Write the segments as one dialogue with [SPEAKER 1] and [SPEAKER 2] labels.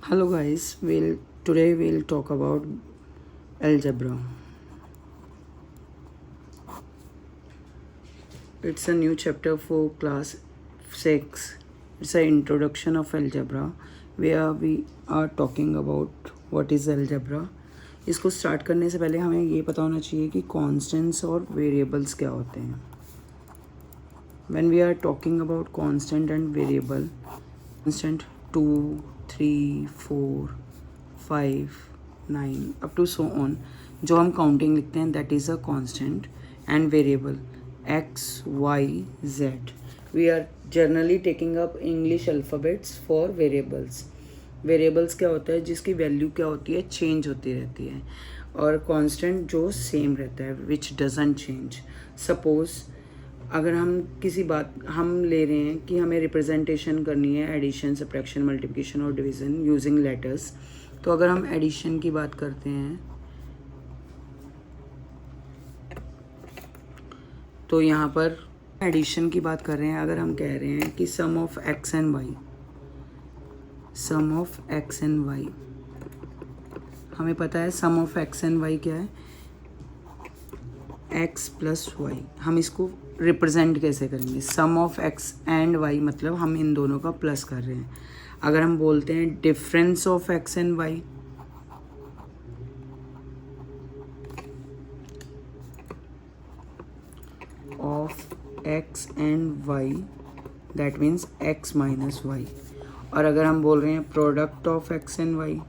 [SPEAKER 1] Hello guys, today we'll talk about algebra. It's a new chapter for class 6. It's an introduction of algebra where we are talking about what is algebra. इसको start करने से पहले हमें ये पता होना चाहिए कि कांस्टेंट्स और वेरिएबल्स क्या होते हैं. When we are talking about constant and variable, constant 2, 3, 4, 5, 9 up to so on, जो हम काउंटिंग लिखते हैं that is a constant, and variable x, y, z. We are generally taking up English alphabets for variables. Variables क्या होता है जिसकी value क्या होती है, चेंज होती रहती है, और कांस्टेंट जो सेम रहता है विच डजंट चेंज. सपोज अगर हम किसी बात हम ले रहे हैं कि हमें रिप्रेजेंटेशन करनी है एडिशन, सब्ट्रैक्शन, मल्टीप्लिकेशन और डिवीज़न यूजिंग लेटर्स, तो अगर हम एडिशन की बात करते हैं तो यहाँ पर एडिशन की बात कर रहे हैं. अगर हम कह रहे हैं कि sum of X and Y, sum of X and Y, हमें पता है sum of X and Y क्या है, एक्स प्लस वाई. हम इसको रिप्रेजेंट कैसे करेंगे, सम ऑफ एक्स एंड वाई मतलब हम इन दोनों का प्लस कर रहे हैं. अगर हम बोलते हैं difference of X and Y, of X and Y, that means X minus Y. और अगर हम बोल रहे हैं product of X and Y,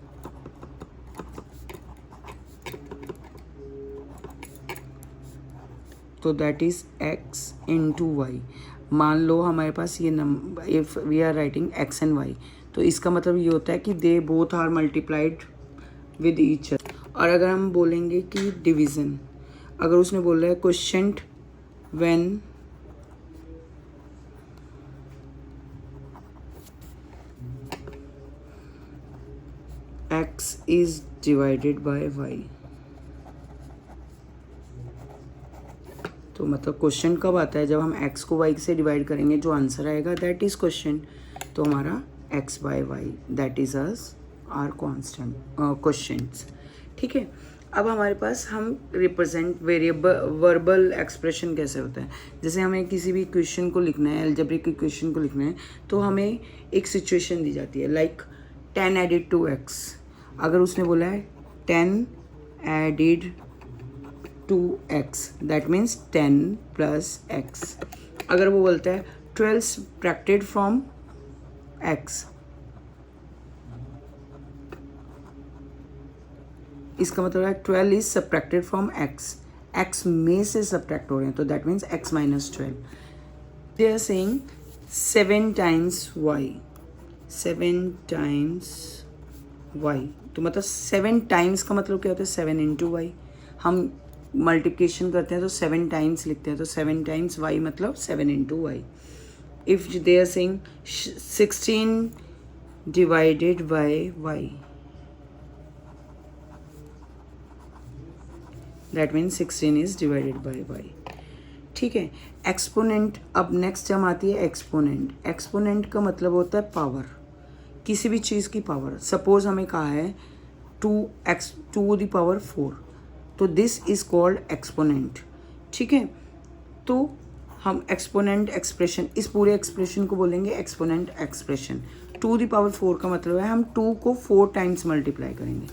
[SPEAKER 1] तो that is X into Y. मान लो हमारे पास ये number, if we are writing X and Y, तो इसका मतलब ये होता है कि they both are multiplied with each other. और अगर हम बोलेंगे कि डिवीज़न, अगर उसने बोला है quotient when X is divided by Y, तो मतलब क्वेश्चन कब आता है, जब हम x को y से डिवाइड करेंगे, जो आंसर आएगा दैट इज क्वेश्चन. तो हमारा x by Y that is are constant questions. ठीक है. अब हमारे पास हम रिप्रेजेंट वेरिएबल वर्बल एक्सप्रेशन कैसे होता है. जैसे हमें किसी भी इक्वेशन को लिखना है, अलजेब्रिक इक्वेशन को लिखना है, तो हमें एक सिचुएशन दी जाती है लाइक 10 एडिड टू x. अगर उसने बोला है 10 added to x, that means 10 plus x. अगर वो बोलता है 12 सब्ट्रैक्टेड फ्रॉम x, इसका मतलब है 12 is subtracted from x, x में से सब्ट्रैक्ट हो रहे हैं, तो that means x minus 12. They are saying 7 times y, 7 times y, तो मतलब 7 टाइम्स का मतलब क्या होता है, 7 इंटू वाई. हम मल्टीप्लिकेशन करते हैं तो 7 टाइम्स लिखते हैं, तो 7 टाइम्स y मतलब 7 into Y. If they are saying 16 divided by y, that means 16 is divided by y. ठीक है. एक्सपोनेंट, अब नेक्स्ट टर्म आती है एक्सपोनेंट. एक्सपोनेंट का मतलब होता है पावर, किसी भी चीज़ की पावर. सपोज हमें कहा है 2x टू द पावर 4, तो दिस इज कॉल्ड एक्सपोनेंट. ठीक है. तो हम एक्सपोनेंट एक्सप्रेशन, इस पूरे एक्सप्रेशन को बोलेंगे एक्सपोनेंट एक्सप्रेशन. 2 द पावर 4 का मतलब है हम 2 को 4 टाइम्स मल्टीप्लाई करेंगे.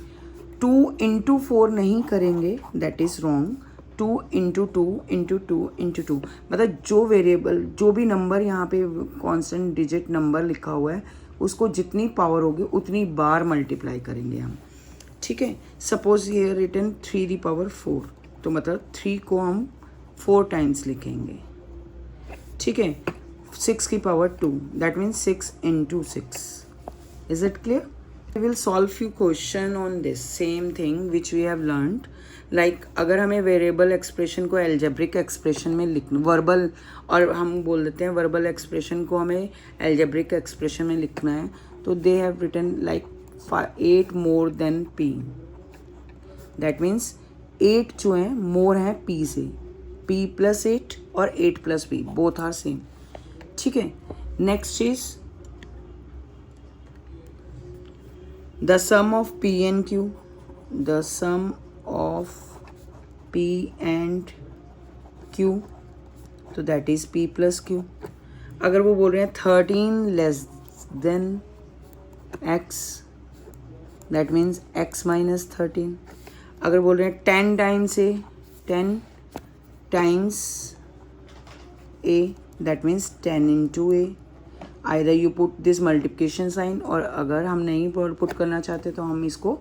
[SPEAKER 1] 2 इंटू 4 नहीं करेंगे, that is wrong. 2 into 2 into 2 into 2, मतलब जो वेरिएबल, जो भी नंबर यहाँ पे कॉन्स्टेंट डिजिट नंबर लिखा हुआ है, उसको जितनी पावर होगी उतनी बार मल्टीप्लाई करेंगे हम. ठीक है. सपोज ये रिटन 3 दी पावर 4, तो मतलब 3 को हम 4 टाइम्स लिखेंगे. ठीक है. 6 की power 2, that means 6 into 6. Is it clear? We will solve few question on this same thing which we have learned. Like अगर हमें वेरिएबल एक्सप्रेशन को एल्जेब्रिक एक्सप्रेशन में लिखना, वर्बल, और हम बोल देते हैं वर्बल एक्सप्रेशन को हमें एल्जेब्रिक एक्सप्रेशन में लिखना है, तो they have written like 8 more than p. That means 8 जो हैं मोर हैं p से, p प्लस 8 और 8 plus p both are same. ठीक है. Next is the sum of P and Q, the sum of P and Q, तो that is P plus Q. अगर वो बोल रहे हैं 13 less than X, that means X minus 13. अगर बोल रहे हैं 10 times A, 10 times A, that means 10 into A. Either you put this multiplication sign, और अगर हम नहीं पुट करना चाहते तो हम इसको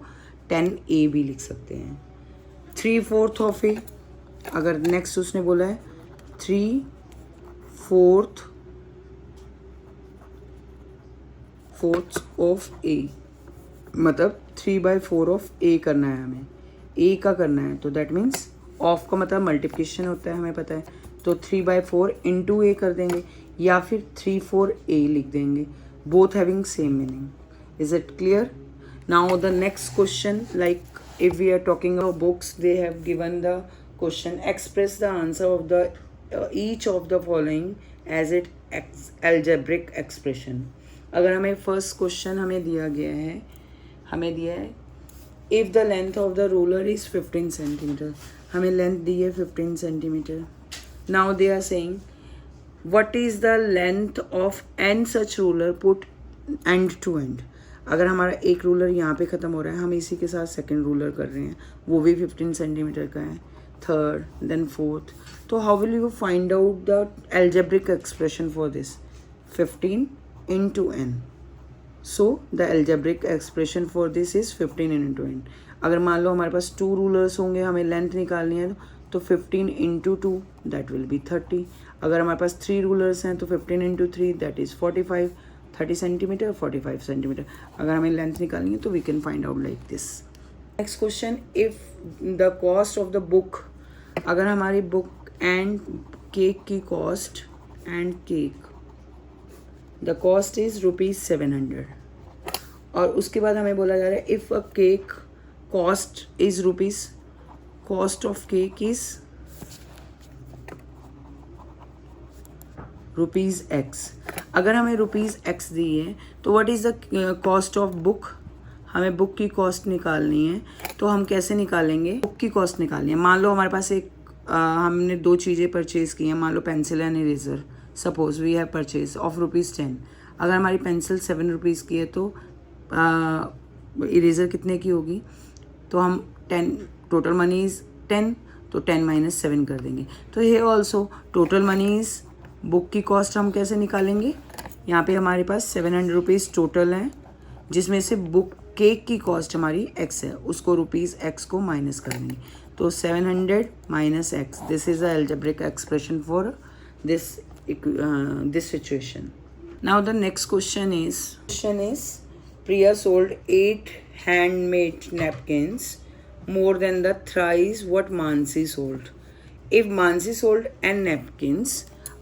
[SPEAKER 1] 10a भी लिख सकते हैं. 3/4 ऑफ ए, अगर नेक्स्ट उसने बोला है 3/4 ऑफ ए, मतलब 3/4 ऑफ ए करना है हमें, ए का करना है. तो दैट मीन्स ऑफ का मतलब मल्टीप्लिकेशन होता है, हमें पता है. तो 3/4 इंटू ए कर देंगे, या फिर 3/4 लिख देंगे. Both having same meaning. Is it clear? Now the next question, like if we are talking about books, they have given the question, express the answer of the each of the following as it algebraic expression. अगर हमें first question हमें दिया है if the length of the ruler is 15 centimeter, हमें length दी है 15 centimeter. now they are saying what is the length of n such ruler put end to end. अगर हमारा एक रूलर यहाँ पे ख़त्म हो रहा है, हम इसी के साथ सेकेंड रूलर कर रहे हैं, वो भी 15 सेंटीमीटर का है, थर्ड देन फोर्थ. तो how will you find out the algebraic expression for this? 15 into N. So the algebraic expression for this is 15 into N. अगर मान लो हमारे पास 2 रूलर्स होंगे, हमें लेंथ निकालनी है, तो 15 इंटू 2 दैट विल बी 30. अगर हमारे पास 3 रूलर्स हैं तो 15 into 3 that is 45. 30 centimetre, 45 centimetre. अगर हमें लेंथ निकालनी है तो we can find out like this. Next question, if the cost of the book, अगर हमारी बुक एंड केक की cost, and cake the cost is ₹700, और उसके बाद हमें बोला जा रहा है if a cake cost is rupees, cost of cake is ₹X. अगर हमें ₹X दी है तो what is the cost of book, हमें बुक की कॉस्ट निकालनी है. तो हम कैसे निकालेंगे? बुक की कॉस्ट निकालनी है. मान लो हमारे पास हमने 2 चीज़ें परचेज़ की हैं, मान लो pencil and eraser. Suppose we have purchase of ₹10. अगर हमारी पेंसिल 7 रुपीज़ की है तो इरेज़र कितने की होगी? तो हम 10, टोटल मनी इज़ 10, तो 10 माइनस 7 कर देंगे. तो ये also total money is, book की कॉस्ट हम कैसे निकालेंगे? यहाँ पे हमारे पास 700 रुपीज़ टोटल हैं, जिसमें से बुक केक की कॉस्ट हमारी x है, उसको ₹X को माइनस कर देंगे. तो 700 minus x, this is the algebraic expression for this situation. Now the next question is Priya sold 8 handmade napkins more than the thrice what Mansi sold. If Mansi sold n napkins,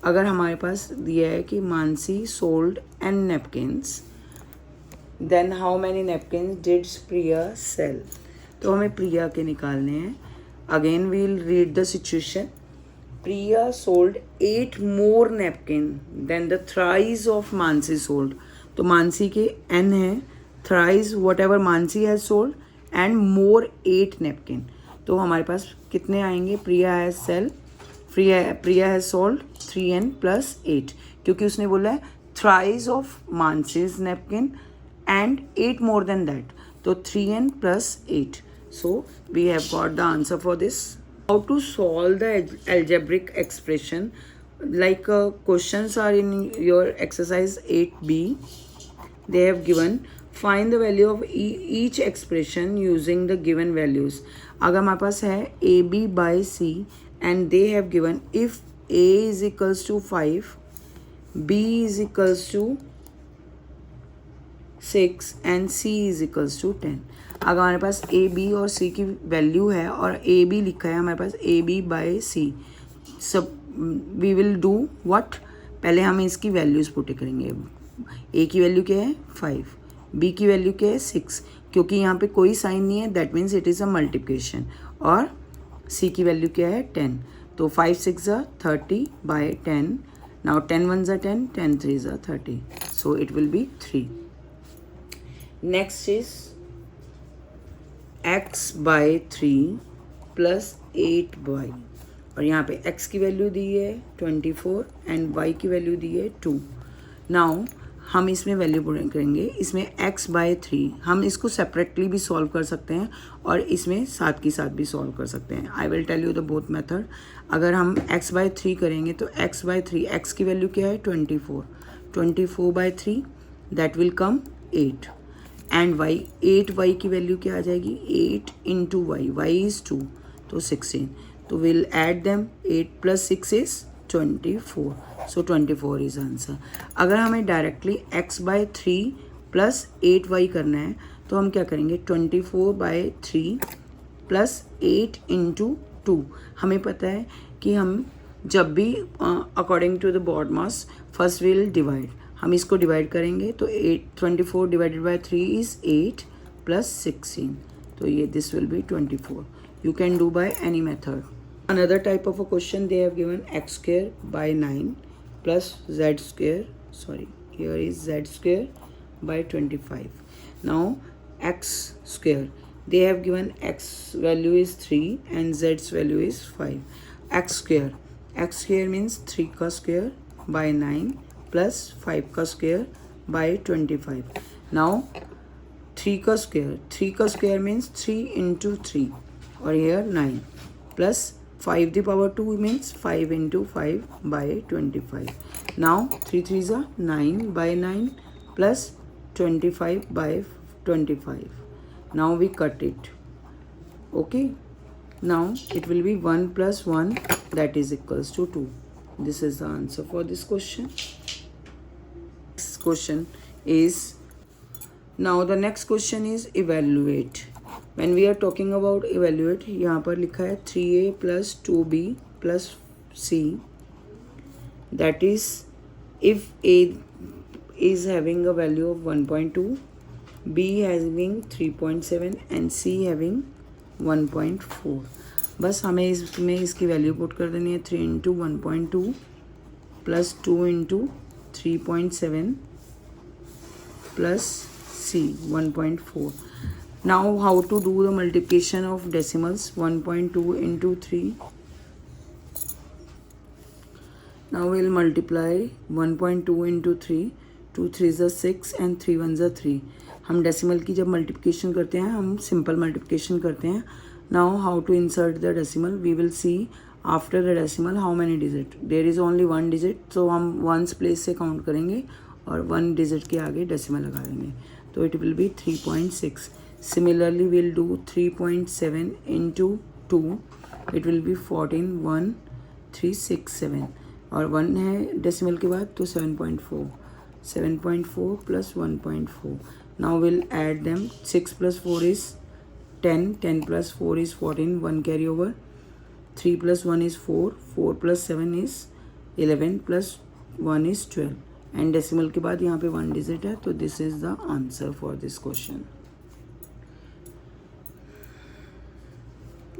[SPEAKER 1] अगर हमारे पास दिया है कि Mansi sold n napkins, then how many napkins did Priya sell. तो हमें प्रिया के निकालने हैं. Again we will read the situation. Priya sold 8 more napkin then the thrice of Mansi sold. तो मानसी के n है, thrice whatever Mansi has sold, and more 8 napkin. तो हमारे पास कितने आएंगे? Priya has sell, Priya has sold 3n + 8, क्योंकि उसने बोला है thrice of Mansi's napkin and 8 more than that, तो 3n + 8. So we have got the answer for this. How to solve the algebraic expression, like questions are in your exercise 8b. they have given find the value of each expression using the given values. अगर हमारे पास है AB/C and they have given if A is equals to 5, B is equals to 6 and C is equals to 10. अगर हमारे पास A, B और C की value है और A, B लिखा है हमारे पास AB/C, सब वी विल डू व्हाट, पहले हम इसकी वैल्यूज़ पुट करेंगे. A की वैल्यू क्या है? 5, B की वैल्यू क्या है? 6, क्योंकि यहाँ पे कोई साइन नहीं है, that means it is a multiplication. और C की वैल्यू क्या है? 10. तो 5 6 30/10. Now 10 1 10, 10 3 30. So it will be 3. Next is x by 3 plus 8y, और यहाँ पे x की वैल्यू दी है 24 एंड y की वैल्यू दी है 2। नाउ हम इसमें वैल्यू पुट करेंगे। इसमें x बाय 3 हम इसको सेपरेटली भी सॉल्व कर सकते हैं और इसमें साथ के साथ भी सॉल्व कर सकते हैं। I will tell you the both method. अगर हम x बाय 3 करेंगे तो x बाय 3, x की वैल्यू क्या है 24, 24 by 3 that will come 8 and y, 8y की वैल्यू क्या आ जाएगी 8 इंटू y इज़ 2 तो 16। तो will add them, 8 plus 6 is 24, so 24 is answer. अगर हमें directly x by 3 plus 8y करना है तो हम क्या करेंगे 24 बाय 3 प्लस 8 इंटू 2। हमें पता है कि हम जब भी according to the BODMAS first will divide, हम इसको डिवाइड करेंगे तो 24 डिवाइडेड बाय 3 इज़ 8 प्लस 16, तो ये this will be 24। You can do by any method. Another type of a question, they have given x square by 9 plus z square, sorry, here is z square by 25. Now x square, they have given x value is 3 and z's value is 5. X square means 3 ka square by 9 plus 5 ka square by 25. Now 3 का square means 3 into 3 और here 9 plus 5 the power 2 means 5 into 5 by 25. Now 3 3s are 9 by 9 plus 25 by 25. Now we cut it. Okay. Now it will be 1 plus 1 that is equals to 2. This is the answer for this question. Next question is, now the next question is evaluate. When we are talking about evaluate, यहाँ पर लिखा है 3a plus 2b plus c, that is if a is having a value of 1.2, b having 3.7 and c having 1.4। बस हमें इसमें इसकी value put कर देनी है 3 into 1.2 plus 2 into 3.7 plus c 1.4। Now how to do the multiplication of decimals, 1.2 into 3. Now we'll multiply 1.2 into 3, 2 3s are 6 and 3 1s are 3. हम decimal की जब मल्टीप्लिकेशन करते हैं हम सिंपल मल्टीप्लिकेशन करते हैं। Now how to insert the decimal, we will see after the decimal how many digit. There is only one digit, so हम ones place से काउंट करेंगे और 1 digit के आगे डेसिमल लगा देंगे, तो it will be 3.6. Similarly we'll do 3.7 into 2, it will be 14,1367 और 1 है डेसिमल के बाद तो 7.4, 7.4 plus 1.4. Now we'll add them, 6 plus 4 is 10, 10 plus 4 is 14, 1 carry over, 3 plus 1 is 4, 4 plus 7 is 11 plus 1 is 12 and decimal के बाद यहाँ पे 1 digit है, तो this is the answer for this question.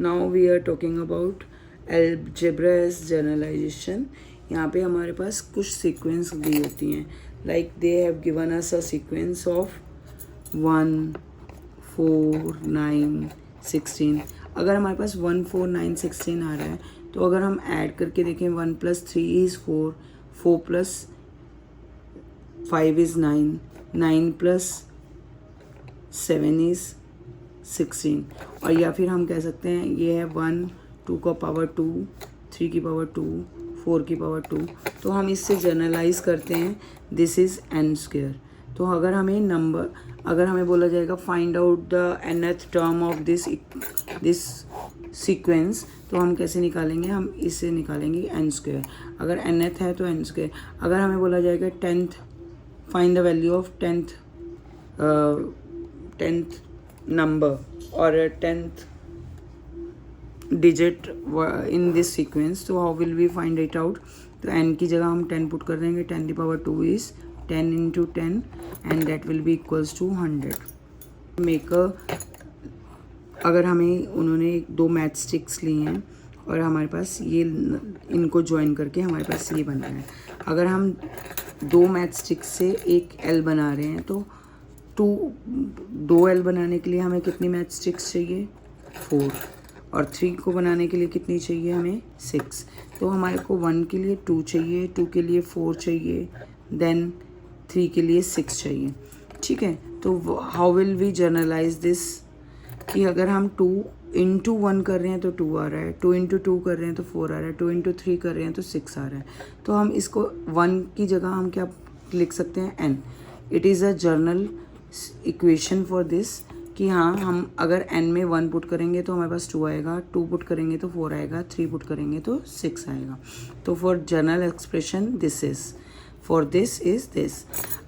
[SPEAKER 1] Now we are talking about algebraic generalization. यहाँ पे हमारे पास कुछ सीक्वेंस दी होती हैं, like they have given us a sequence of 1 4 9 16। अगर हमारे पास 1 4 9 16 आ रहा है तो अगर हम ऐड करके देखें 1 plus 3 is 4, 4 plus 5 is 9, 9 plus 7 is 16। और या फिर हम कह सकते हैं ये है 1 2 का पावर 2, 3 की पावर 2, 4 की पावर 2, तो हम इससे जनरलाइज करते हैं दिस इज़ n स्क्वायर। तो अगर हमें बोला जाएगा find out the nth term of this sequence, तो हम कैसे निकालेंगे, हम इससे निकालेंगे n स्क्वायर। अगर nth है तो n स्क्वायर। अगर हमें बोला जाएगा 10th, find the value of 10th number or a 10th digit in this sequence, so how will we find it out? तो n की जगह हम 10 पुट कर देंगे, 10 की power 2 is 10 into 10 and that will be equals to 100. Make अगर हमें उन्होंने 2 मैथ स्टिक्स ली हैं और हमारे पास ये इनको ज्वाइन करके हमारे पास ये बन रहा है। अगर हम 2 मैथ स्टिक्स से एक L बना रहे हैं तो दो एल बनाने के लिए हमें कितनी मैच स्टिक्स चाहिए, 4, और 3 को बनाने के लिए कितनी चाहिए हमें, 6। तो हमारे को 1 के लिए 2 चाहिए, 2 के लिए 4 चाहिए, देन 3 के लिए 6 चाहिए। ठीक है, तो how will we generalise this, कि अगर हम 2 इंटू 1 कर रहे हैं तो 2 आ रहा है, 2 इंटू 2 कर रहे हैं तो 4 आ रहा है, 2 इंटू 3 कर रहे हैं तो 6 आ रहा है। तो हम इसको 1 की जगह हम क्या लिख सकते हैं, n। It is a general equation for this, कि हाँ हम अगर n में 1 पुट करेंगे तो हमारे पास 2 आएगा, 2 पुट करेंगे तो 4 आएगा, 3 पुट करेंगे तो 6 आएगा। तो for journal expression this is, for this is this.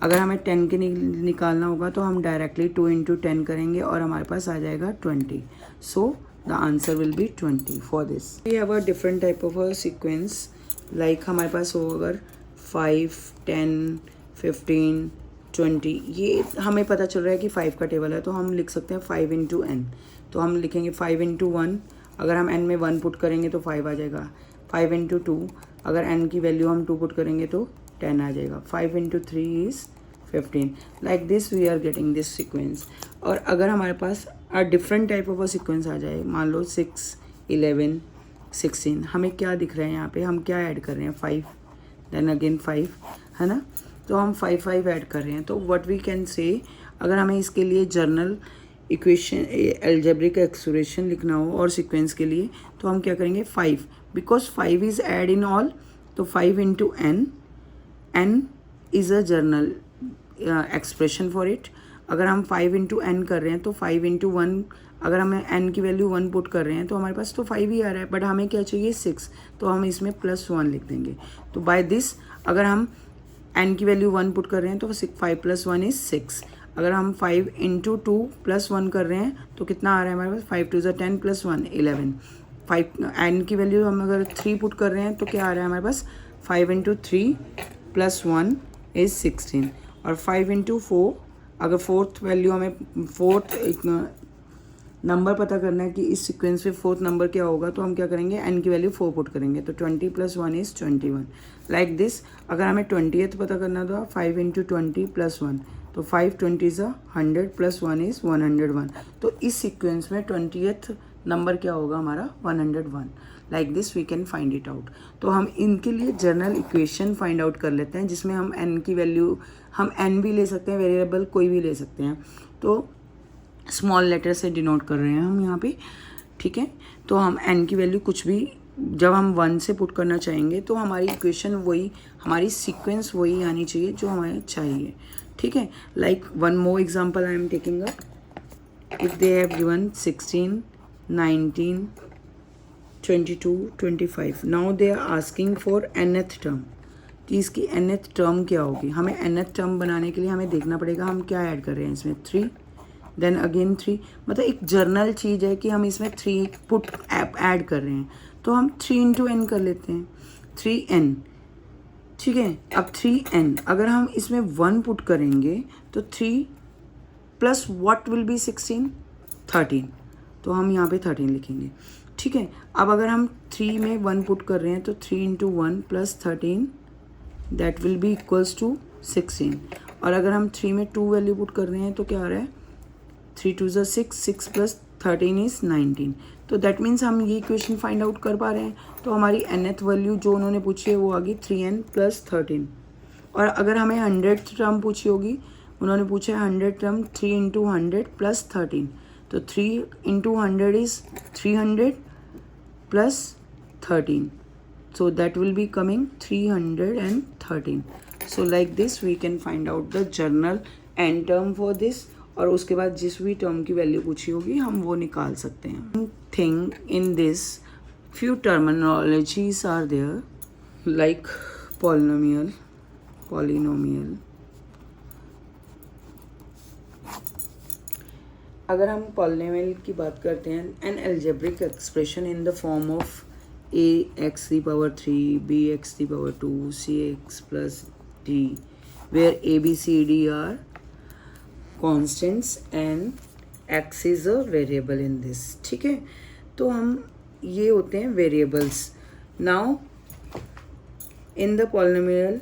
[SPEAKER 1] अगर हमें 10 के निकालना होगा तो हम डायरेक्टली 2 इंटू 10 करेंगे और हमारे पास आ जाएगा 20। So the answer will be 20 for this. We have a different type of a sequence, like हमारे पास हो अगर 5, 10, 15, 20, ये हमें पता चल रहा है कि 5 का टेबल है, तो हम लिख सकते हैं 5 इंटू n। तो हम लिखेंगे 5 इंटू 1, अगर हम n में 1 पुट करेंगे तो 5 आ जाएगा। 5 इंटू 2, अगर n की वैल्यू हम 2 पुट करेंगे तो 10 आ जाएगा। 5 into 3 is 15। Like this we are getting this sequence. और अगर हमारे पास different type of a sequence आ जाए, मान लो 6, 11, 16, हमें क्या दिख रहा है यहाँ पे, हम क्या ऐड कर रहे हैं, 5, देन अगेन 5, है ना। तो हम 5 5 ऐड कर रहे हैं। तो व्हाट वी कैन से, अगर हमें इसके लिए जर्नल इक्वेशन एल्जेब्रिक एक्सप्रेशन लिखना हो और सीक्वेंस के लिए, तो हम क्या करेंगे, 5, because 5 is add in all, तो 5 into n, n is a journal expression for it. अगर हम 5 इंटू n कर रहे हैं तो 5 इंटू 1, अगर हमें n की वैल्यू 1 पुट कर रहे हैं तो हमारे पास तो 5 ही आ रहा है, बट हमें क्या चाहिए, 6, तो हम इसमें +1 लिख देंगे। तो बाय दिस, अगर हम n की वैल्यू 1 पुट कर रहे हैं तो 5 + 1 इज़ 6। अगर हम 5 इंटू 2 + 1 कर रहे हैं तो कितना आ रहा है हमारे पास, 5 2 = 10 + 1 11। 5 n की वैल्यू हम अगर 3 पुट कर रहे हैं तो क्या आ रहा है हमारे पास, 5 इंटू 3 + 1 इज़ 16। और 5 इंटू 4, अगर फोर्थ वैल्यू हमें फोर्थ नंबर पता करना है कि इस सीक्वेंस में फोर्थ नंबर क्या होगा, तो हम क्या करेंगे, n की वैल्यू 4 पुट करेंगे, तो 20 + 1 इज़ 21। लाइक दिस, अगर हमें 20th पता करना था, 5 इंटू 20 + 1, तो 5 20 = 100 + 1 इज़ 101। तो इस सीक्वेंस में 20th नंबर क्या होगा हमारा, 101। Like this we can find it out. तो हम इनके लिए जर्नल इक्वेशन फाइंड आउट कर लेते हैं, जिसमें हम n की वैल्यू, हम n भी ले सकते हैं, वेरिएबल कोई भी ले सकते हैं। तो स्मॉल लेटर से डिनोट कर रहे हैं हम यहाँ पे, ठीक है। तो हम n की वैल्यू कुछ भी, जब हम 1 से पुट करना चाहेंगे तो हमारी इक्वेशन वही, हमारी सीक्वेंस वही आनी चाहिए जो हमें चाहिए, ठीक है। Like one more example I am taking up, if they have given 16, 19, 22, 25, now they are asking for nth term, कि इसकी nth टर्म क्या होगी। हमें nth टर्म बनाने के लिए हमें देखना पड़ेगा हम क्या ऐड कर रहे हैं इसमें, 3, देन अगेन 3, मतलब एक जर्नल चीज़ है कि हम इसमें 3 पुट ऐड कर रहे हैं, तो हम 3 इंटू n कर लेते हैं, 3n, ठीक है। अब 3n, अगर हम इसमें 1 पुट करेंगे तो 3 प्लस व्हाट विल बी 16, 13, तो हम यहाँ पे 13 लिखेंगे, ठीक है। अब अगर हम 3 में 1 पुट कर रहे हैं तो 3 into 1 + 13, that will be equals to 16। और अगर हम 3 में 2 वैल्यू पुट कर रहे हैं तो क्या आ रहा है, 3 2 = 6, 6 + 13 इज़ 19। तो दैट मीन्स हम ये इक्वेशन फाइंड आउट कर पा रहे हैं। तो हमारी nth वैल्यू जो उन्होंने पूछी है वो आ गई 3n + 13। और अगर हमें 100th टर्म पूछी होगी, उन्होंने पूछा है 100 टर्म, 3 इंटू 100 + 13, तो 3 into 100 is 300 + 13, so that will be coming 313. So like this we can find out the journal n term for this, और उसके बाद जिस भी टर्म की वैल्यू पूछी होगी हम वो निकाल सकते हैं। Thing in this few terminologies are there like polynomial, अगर हम पॉलिनोमियल की बात करते हैं, an algebraic expression in the form of ax⁻³ bx⁻², cx + d, where a b c d are constants and x is a variable in this, ठीक है। तो हम ये होते हैं variables. Now in the polynomial,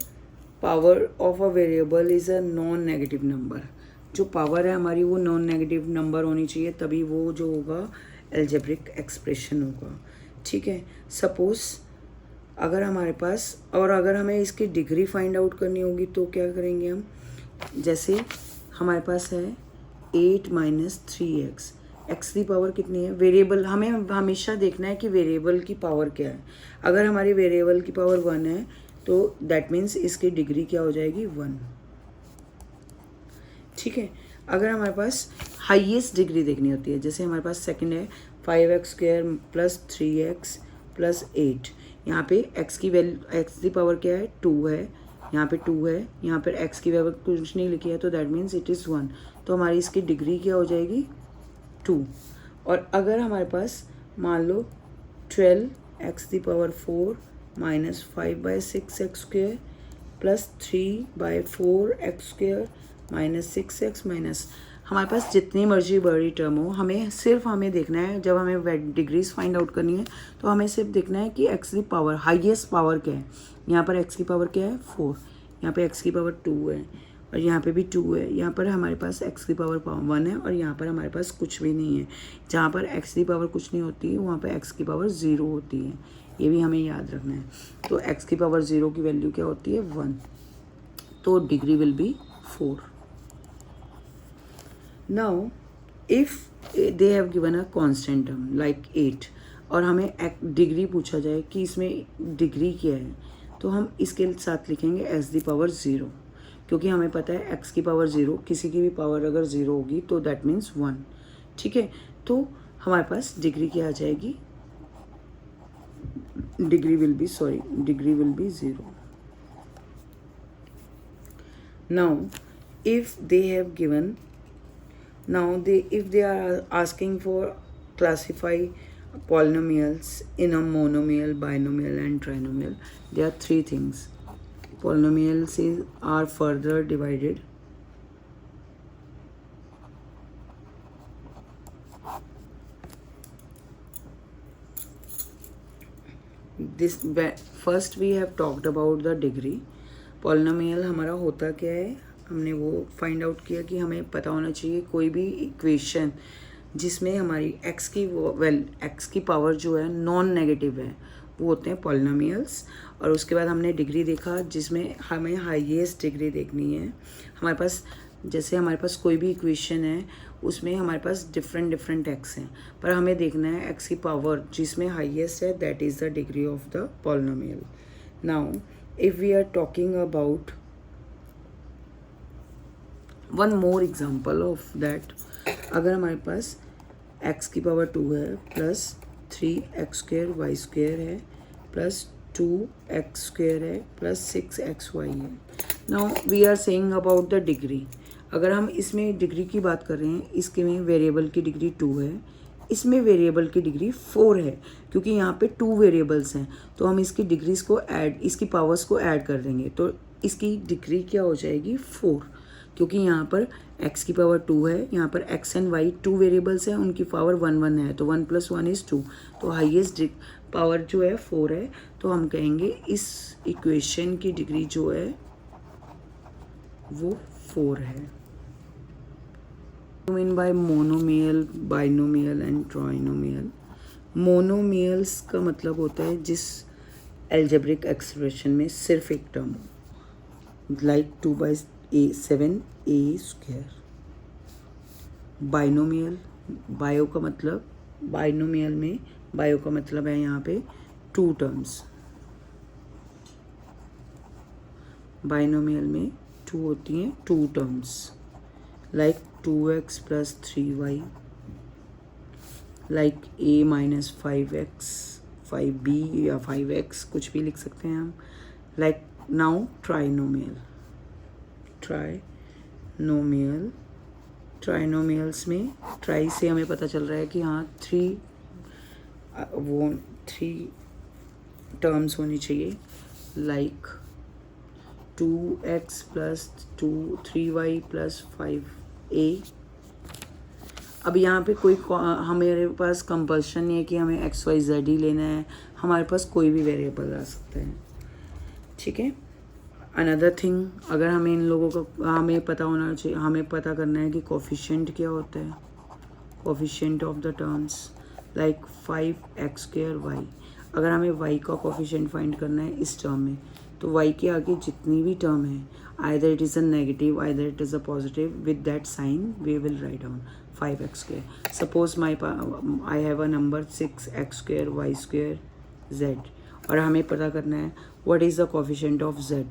[SPEAKER 1] power of a variable is a non negative number. जो power है हमारी वो नॉन नेगेटिव नंबर होनी चाहिए, तभी वो जो होगा एल्जेब्रिक एक्सप्रेशन होगा। ठीक है, सपोज अगर हमारे पास, और अगर हमें इसकी डिग्री फाइंड आउट करनी होगी तो क्या करेंगे हम, जैसे हमारे पास है 8 माइनस 3x, एक्स की पावर कितनी है, वेरिएबल हमें हमेशा देखना है कि वेरिएबल की पावर क्या है। अगर हमारी वेरिएबल की पावर 1 है तो दैट मीन्स इसकी डिग्री क्या हो जाएगी 1। ठीक है, अगर हमारे पास हाईएस्ट डिग्री देखनी होती है, जैसे हमारे पास सेकंड है 5x² प्लस 3x प्लस 8, यहाँ पे x की वैल्यू, x की पावर क्या है 2 है, यहाँ पे 2 है, यहाँ पर x की पावर कुछ नहीं लिखी है तो दैट मीन्स इट इज़ 1, तो हमारी इसकी डिग्री क्या हो जाएगी 2। और अगर हमारे पास मान लो 12x⁴ minus 5/6x² plus 3/4x² minus 6x minus, हमारे पास जितनी मर्जी बड़ी टर्म हो, हमें देखना है, जब हमें डिग्रीज फाइंड आउट करनी है तो हमें सिर्फ देखना है कि x की पावर हाईएस्ट पावर क्या है। यहाँ पर x की पावर क्या है 4, यहाँ पे x की पावर 2 है और यहाँ पे भी 2 है, यहाँ पर हमारे पास x की पावर 1 है और यहाँ पर हमारे पास कुछ भी नहीं है। जहाँ पर x की पावर कुछ नहीं होती है वहाँ पर x की पावर 0 होती है, ये भी हमें याद रखना है। तो x की पावर 0 की वैल्यू क्या होती है 1, तो degree will be 4। Now if they have given a constant term like 8 और हमें डिग्री पूछा जाए कि इसमें डिग्री क्या है, तो हम इसके साथ लिखेंगे x⁴, क्योंकि हमें पता है x की पावर 0, किसी की भी पावर अगर 0 होगी तो दैट मीन्स 1। ठीक है, तो हमारे पास डिग्री क्या आ जाएगी, degree will be 0। Now if they are asking for classify polynomials in a monomial, binomial and trinomial, there are 3 things. Polynomials are further divided. First we have talked about the degree. Polynomial हमारा होता क्या है, हमने वो find out किया कि हमें पता होना चाहिए कोई भी इक्वेशन जिसमें हमारी x की पावर जो है नॉन नेगेटिव है वो होते हैं पॉलिनोमियल्स। और उसके बाद हमने डिग्री देखा जिसमें हमें हाईएस्ट डिग्री देखनी है। हमारे पास जैसे हमारे पास कोई भी इक्वेशन है उसमें हमारे पास डिफरेंट x हैं, पर हमें देखना है x की पावर जिसमें हाईएस्ट है, that is the degree of the polynomial. Now if we are talking about one more example of that, अगर हमारे पास x की पावर 2 है प्लस 3x² y² है प्लस 2x² है प्लस 6xy है। Now we are saying about the degree. अगर हम इसमें डिग्री की बात कर रहे हैं, इसके में वेरिएबल की डिग्री 2 है, इसमें वेरिएबल की डिग्री 4 है, क्योंकि यहाँ पे 2 वेरिएबल्स हैं तो हम इसकी डिग्रीज को इसकी पावर्स को ऐड कर देंगे तो इसकी डिग्री क्या हो जाएगी 4, क्योंकि यहाँ पर x की पावर 2 है, यहाँ पर x एंड y 2 वेरिएबल्स हैं, उनकी पावर 1 है तो 1 + 1 = 2, तो हाईएस्ट पावर जो है 4 है। तो हम कहेंगे इस इक्वेशन की डिग्री जो है वो 4 है। Mean by monomial, binomial and trinomial. Monomials का मतलब होता है जिस एल्जेब्रिक एक्सप्रेशन में सिर्फ एक टर्म हो, लाइक 2/7a²। बाइनोमियल, बायो का मतलब, बाइनोमियल में बायो का मतलब है यहाँ पे 2 टर्म्स। बाइनोमियल में 2 होती हैं 2 terms, like 2x + 3y, like a - 5x 5b या 5x कुछ भी लिख सकते हैं हम। लाइक नाउ ट्राइनोमियल्स में ट्राई से हमें पता चल रहा है कि हाँ 3 टर्म्स होनी चाहिए, लाइक 2x + 3y + 5a। अब यहाँ पे कोई हमारे पास कंपल्शन नहीं है कि हमें XYZ ही लेना है, हमारे पास कोई भी वेरिएबल आ सकता है। ठीक है, अनदर थिंग, अगर हमें इन लोगों का हमें पता होना चाहिए, हमें पता करना है कि कोफिशिएंट क्या होता है, coefficient of the terms like 5x²y। अगर हमें y का कोफिशिएंट फाइंड करना है इस टर्म में, तो y के आगे जितनी भी टर्म है, either it is a negative either it is a positive, with that sign we will write down 5x²। Suppose I have a number 6x²y² z, और हमें पता करना है what is the coefficient of z,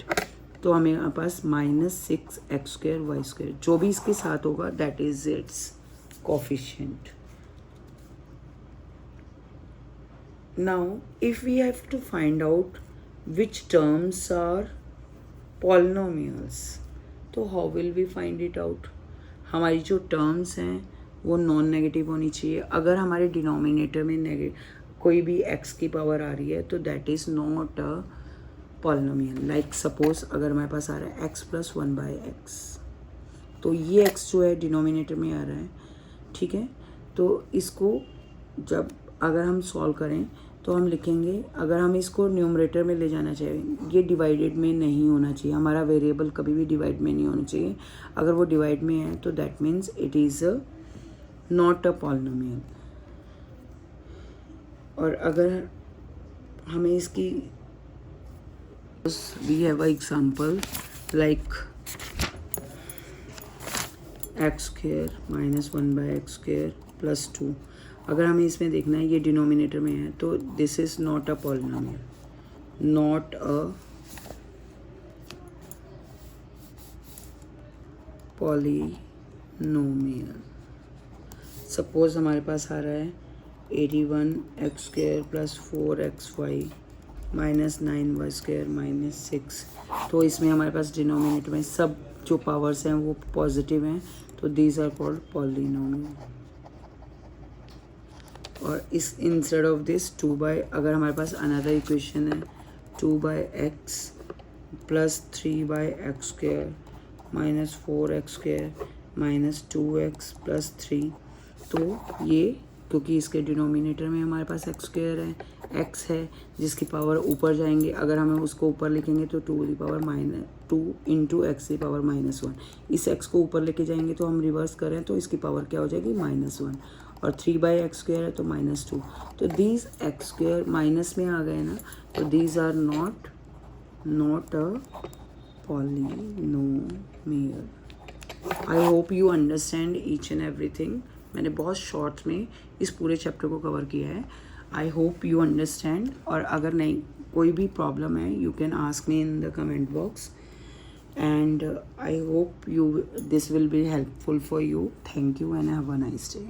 [SPEAKER 1] तो हमें पास -6x²y², जो भी इसके साथ होगा that is its coefficient. Now if we have to find out which terms are polynomials, तो how will we find it out? हमारी जो टर्म्स हैं वो नॉन नेगेटिव होनी चाहिए। अगर हमारे डिनोमिनेटर में कोई भी x की पावर आ रही है तो that is not a polynomial. Like suppose अगर हमारे पास आ रहा है x+1/x, तो ये x जो है डिनोमिनेटर में आ रहा है, ठीक है। तो इसको जब अगर हम सॉल्व करें तो हम लिखेंगे, अगर हम इसको न्यूमरेटर में ले जाना चाहिए, ये डिवाइडेड में नहीं होना चाहिए, हमारा वेरिएबल कभी भी डिवाइड में नहीं होना चाहिए। अगर वो डिवाइड में है तो that means it is not a polynomial. और अगर हमें इसकी we have an example like x² -1/x² + 2। अगर हमें इसमें देखना है ये डिनोमिनेटर में है तो this is not a polynomial, not a polynomial. Suppose हमारे पास आ रहा है 81x² + 4xy -9y² -6, तो इसमें हमारे पास डिनोमिनेटर में सब जो पावर्स हैं वो पॉजिटिव हैं, तो दीज आर कॉल्ड पॉलिनोमियल। और इस इंस्टेड ऑफ दिस 2/, अगर हमारे पास अनदर इक्वेशन है 2/x + 3/x² -4x² -2x + 3, तो ये क्योंकि इसके डिनोमिनेटर में हमारे पास x² है, x है जिसकी पावर ऊपर जाएंगे, अगर हमें उसको ऊपर लिखेंगे तो 2 × x⁻1। इस x को ऊपर लेके जाएंगे तो हम रिवर्स करें तो इसकी पावर क्या हो जाएगी -1, और 3/x² है तो -2, तो दीज x² माइनस में आ गए ना, तो these are not a polynomial. I hope you understand each and everything. मैंने बहुत शॉर्ट में इस पूरे चैप्टर को कवर किया है। आई होप यू अंडरस्टैंड, और अगर नहीं कोई भी प्रॉब्लम है you can ask me in the comment box, and I hope this will be helpful for you. Thank you and have a nice day.